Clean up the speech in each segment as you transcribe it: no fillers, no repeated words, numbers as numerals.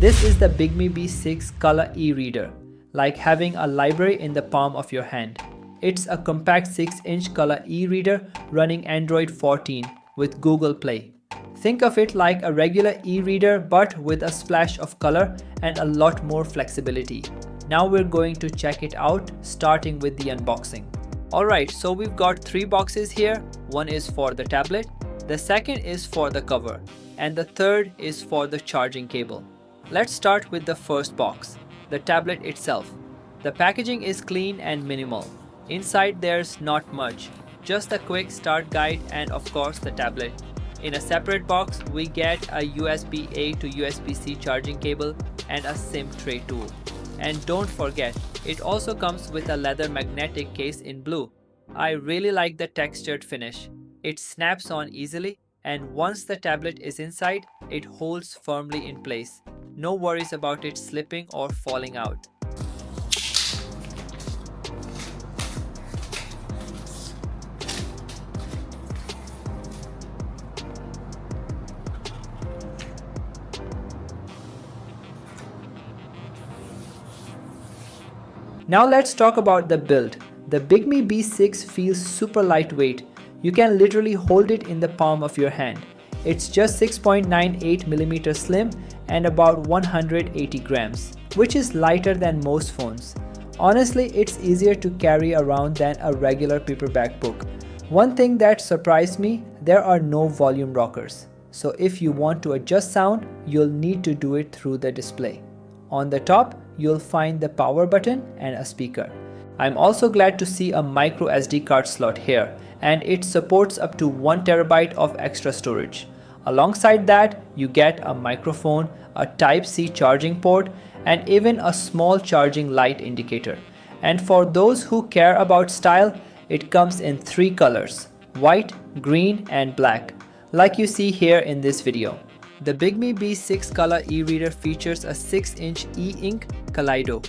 This is the Bigme B6 Color e-reader, like having a library in the palm of your hand. It's a compact 6-inch color e-reader running Android 14 with Google Play. Think of it like a regular e-reader but with a splash of color and a lot more flexibility. Now we're going to check it out, starting with the unboxing. Alright, so we've got 3 boxes here. One is for the tablet, the second is for the cover, and the third is for the charging cable. Let's start with the first box, the tablet itself. The packaging is clean and minimal. Inside there's not much, just a quick start guide and of course the tablet. In a separate box, we get a USB-A to USB-C charging cable and a SIM tray tool. And don't forget, it also comes with a leather magnetic case in blue. I really like the textured finish. It snaps on easily, and once the tablet is inside, it holds firmly in place. No worries about it slipping or falling out. Now let's talk about the build. The Bigme B6 feels super lightweight. You can literally hold it in the palm of your hand. It's just 6.98mm slim and about 180 grams, which is lighter than most phones. Honestly, it's easier to carry around than a regular paperback book. One thing that surprised me, there are no volume rockers. So if you want to adjust sound, you'll need to do it through the display. On the top, you'll find the power button and a speaker. I'm also glad to see a microSD card slot here, and it supports up to 1TB of extra storage. Alongside that, you get a microphone, a Type-C charging port, and even a small charging light indicator. And for those who care about style, it comes in 3 colors: white, green, and black, like you see here in this video. The Bigme B6 Color e-reader features a 6-inch E Ink Kaleido,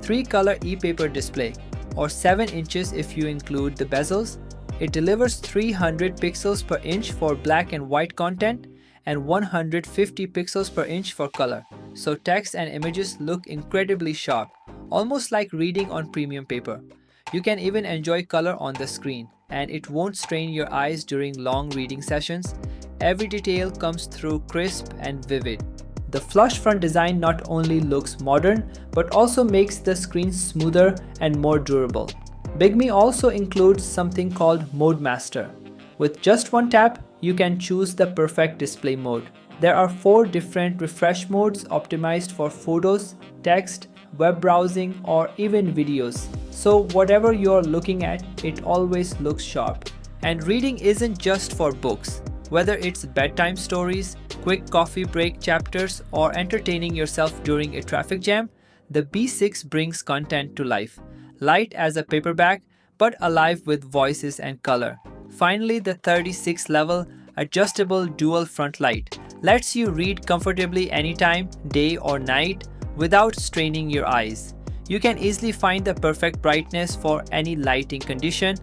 3-color e-paper display, or 7 inches if you include the bezels. It delivers 300 pixels per inch for black and white content and 150 pixels per inch for color, so text and images look incredibly sharp, almost like reading on premium paper. You can even enjoy color on the screen, and it won't strain your eyes during long reading sessions. Every detail comes through crisp and vivid. The flush front design not only looks modern, but also makes the screen smoother and more durable. Bigme also includes something called Mode Master. With just one tap, you can choose the perfect display mode. There are 4 different refresh modes optimized for photos, text, web browsing, or even videos. So whatever you're looking at, it always looks sharp. And reading isn't just for books. Whether it's bedtime stories, quick coffee break chapters, or entertaining yourself during a traffic jam, the B6 brings content to life. Light as a paperback, but alive with voices and color. Finally, the 36-level adjustable dual front light lets you read comfortably anytime, day or night, without straining your eyes. You can easily find the perfect brightness for any lighting condition.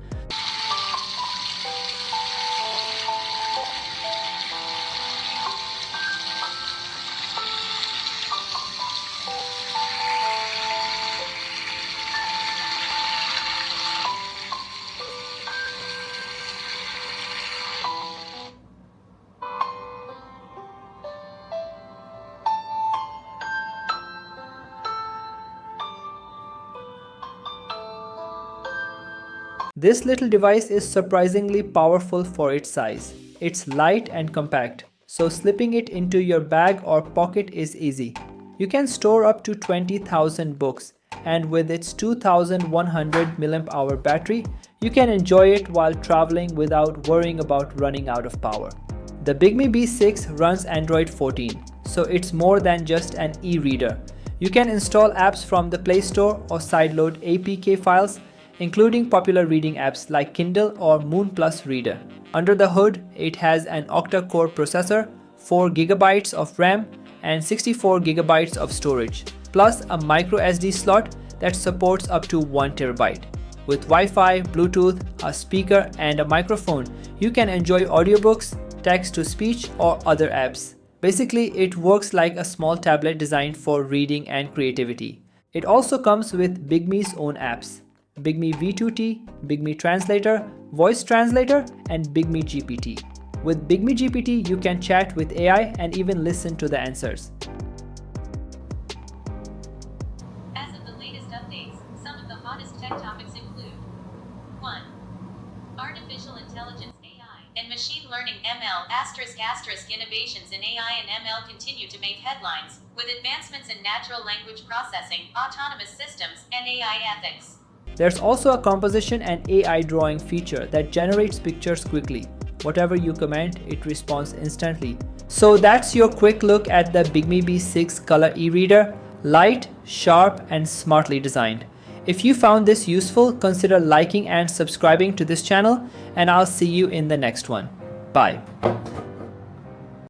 This little device is surprisingly powerful for its size. It's light and compact, so slipping it into your bag or pocket is easy. You can store up to 20,000 books, and with its 2100 mAh battery, you can enjoy it while traveling without worrying about running out of power. The Bigme B6 runs Android 14, so it's more than just an e-reader. You can install apps from the Play Store or sideload APK files, including popular reading apps like Kindle or Moon Plus Reader. Under the hood, it has an Octa-core processor, 4GB of RAM, and 64GB of storage, plus a microSD slot that supports up to 1TB. With Wi-Fi, Bluetooth, a speaker, and a microphone, you can enjoy audiobooks, text-to-speech, or other apps. Basically, it works like a small tablet designed for reading and creativity. It also comes with Bigme's own apps: Bigme V2T, Bigme Translator, Voice Translator, and BigmeGPT. With BigmeGPT, you can chat with AI and even listen to the answers. As of the latest updates, some of the hottest tech topics include 1. Artificial intelligence AI and machine learning ML *** innovations in AI and ML continue to make headlines, with advancements in natural language processing, autonomous systems, and AI ethics. There's also a composition and AI drawing feature that generates pictures quickly. Whatever you command, it responds instantly. So that's your quick look at the Bigme B6 Color e-reader. Light, sharp, and smartly designed. If you found this useful, consider liking and subscribing to this channel, and I'll see you in the next one. Bye.